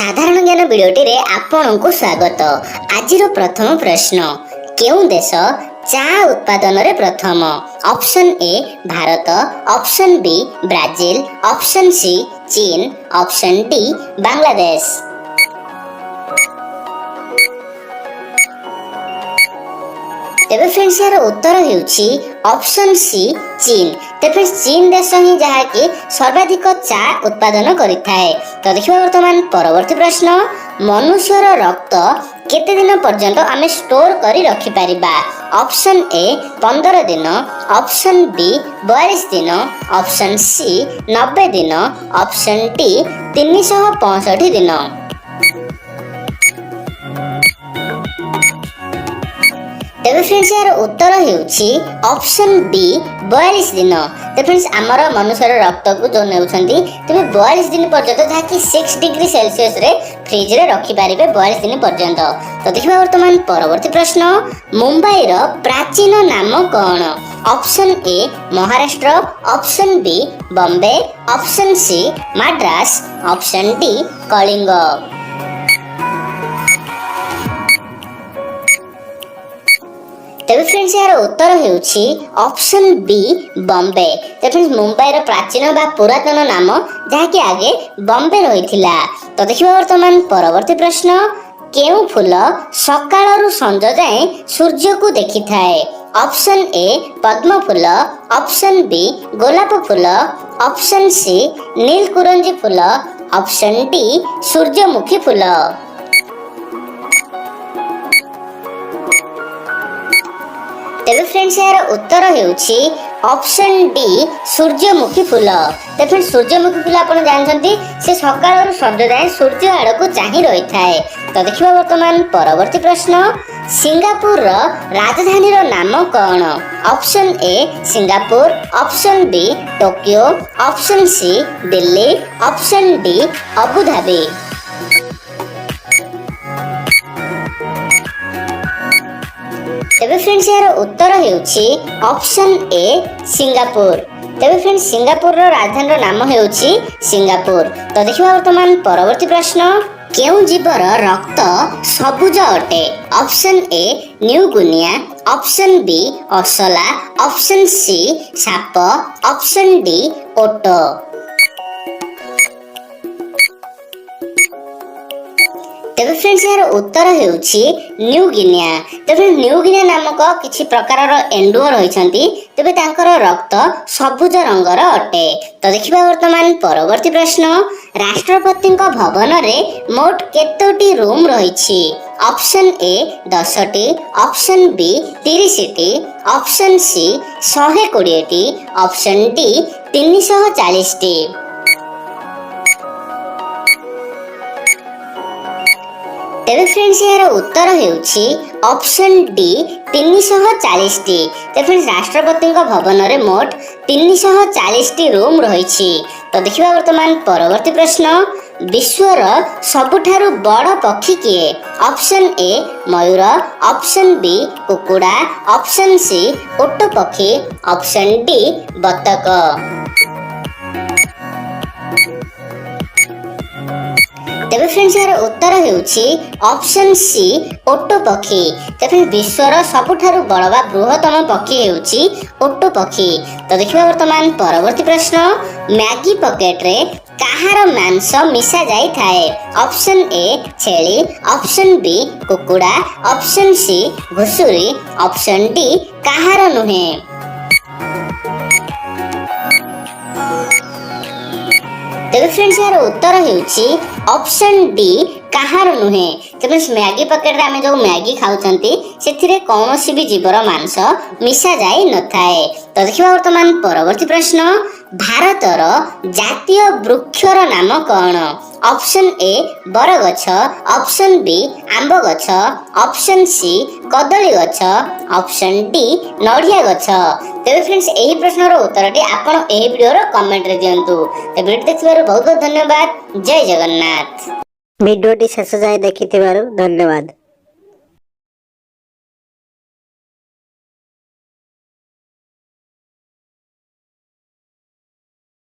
साधारण ज्ञान भिडियोटी रे आपनकु स्वागत। आजिर प्रथम प्रश्न, केउं देश चा उत्पादन रे प्रथम? Option A Bharat, option B Brazil, option C चीन, ऑप्शन डी बांग्लादेश। तेबे फ्रेंड्स यार उत्तर हेउछि ऑप्शन सी चीन। तेबे चीन देश ही जहा कि सर्वाधिक चा उत्पादन करिथाए। तो देखिबा वर्तमान परवर्ती प्रश्न, मनुष्यर रक्त केते दिन पर्यंत आमे स्टोर करी रखि परिबा? ऑप्शन ए 15 दिन, ऑप्शन बी 42 दिन, ऑप्शन सी 90 दिन, ऑप्शन डी 365 दिन। तेबे फ्रेंड्स यार उत्तर हेउछि ऑप्शन बी 42 दिन। तो फ्रेंड्स आमर मनुष्यर रक्त को जो नेउछंती तबे 42 दिन पर्यंत जाकि 6 डिग्री सेल्सियस रे फ्रिज रे रखि पारिबे 42 दिन पर्यंत। तो देखिबा वर्तमान परवर्ती प्रश्न, मुंबई रो प्राचीन नाम कोन? Option A Maharashtra, option B Bombay, option C Madras, option D Kalinga. तेबे फ्रेंड्स यार उत्तर हेउछि ऑप्शन बी बॉम्बे। तो फ्रेंड्स मुंबई रो प्राचीन बा पुरातन नाम जाकि आगे बॉम्बे रहिथिला। तो देखिबा वर्तमान परवर्ती प्रश्न, केउ फूल सकाळ रु संज जाए सूर्य को देखि थाए? ऑप्शन ए पद्म फूल, ऑप्शन बी गोलाप फूल, ऑप्शन सी नीलकुरंजी फूल, ऑप्शन डी सूर्यमुखी फूल। तेबे फ्रेंड्स यार उत्तर हेउछि ऑप्शन डी सूर्यमुखी फूल। तो फ्रेंड्स सूर्यमुखी फूल आपण जानछंती से सकाळ रु संज जाए सूर्य आड़ को चाहि रही थाए। तो देखिबा वर्तमान परवर्ती प्रश्न, सिंगापुर रो राजधानी रो नाम कोन? Option A Singapore, option B Tokyo, option C Delhi, option D Abu Dhabi. तेबे फ्रेंड्स यार उत्तर हेउछि ऑप्शन ए सिंगापुर। तेबे फ्रेंड्स सिंगापुर रो राजधानी रो नाम हेउछि सिंगापुर। तो देखिबा वर्तमान परवर्ती प्रश्न, केउ जीवर रक्त सबुज अटे? Option A New Guinea, option B असला, ऑप्शन सी साप, ऑप्शन डी ओटो। तेबे फ्रेंड्स यार उत्तर हेउछि न्यूगिनिया। तेबे न्यूगिनिया नामक किछि प्रकार रो एंडुओ रहिसंती, तेबे तांकर रक्त सबुज रंगर अटे। तो देखिबा वर्तमान परवर्ती प्रश्न, राष्ट्रपति भवन रे मोट केतोटी रूम रहिछि? ऑप्शन ए 10टी, ऑप्शन बी 30टी, ऑप्शन सी 120टी, ऑप्शन डी 340टी। तेबे फ्रेंड्स यार उत्तर हेउछि ऑप्शन डी 340टी। तो फ्रेंड्स राष्ट्रपति भवन रे मोट 340टी रूम रहिछि। तो देखिबा वर्तमान परवर्ती प्रश्न, विश्वर सबुठारु बड़ पक्षी किए? ऑप्शन ए मयूर, ऑप्शन बी कुकुड़ा, ऑप्शन सी ओट पक्षी, ऑप्शन डी बतक। तेबे फ्रेंड्स यार उत्तर हेउछि ऑप्शन सी ओटो पक्षी। तो फ्रेंड्स विश्वर सबुठारु बड़ बा बृहत्तम पक्षी हेउछि ओटो पक्षी। तो देखिबा वर्तमान परवर्ती प्रश्न, मैगी पॉकेट रे काहार मांस मिसा जाई थाए? ऑप्शन ए छेली, ऑप्शन बी कुकुड़ा, ऑप्शन सी घुसुरी, ऑप्शन डी काहार नुहे। तेबे फ्रेंड्स यार उत्तर हेउछि ऑप्शन डी काहार नुहे। तेबे मैगी पॉकेट रे आमे जो मैगी खाउचंती सेथिरे कोनोसी भी जीवर मांस मिसा जाई न थाए। तो देखिबा वर्तमान परवर्ती प्रश्न, भारतर जातीय वृक्षर नाम कोन? ऑप्शन ए बरगछ, ऑप्शन बी आंब गछ, ऑप्शन सी कदली गछ, ऑप्शन डी नड़िया गछ। तेबे फ्रेंड्स एही प्रश्नर उत्तरटी आपण एही वीडियो रो कमेंट रे दियंतु। ते वीडियो देखिबार बहुत बहुत धन्यवाद। जय जगन्नाथ। भिडियोटी शेष जाए देखिथिबारु धन्यवाद।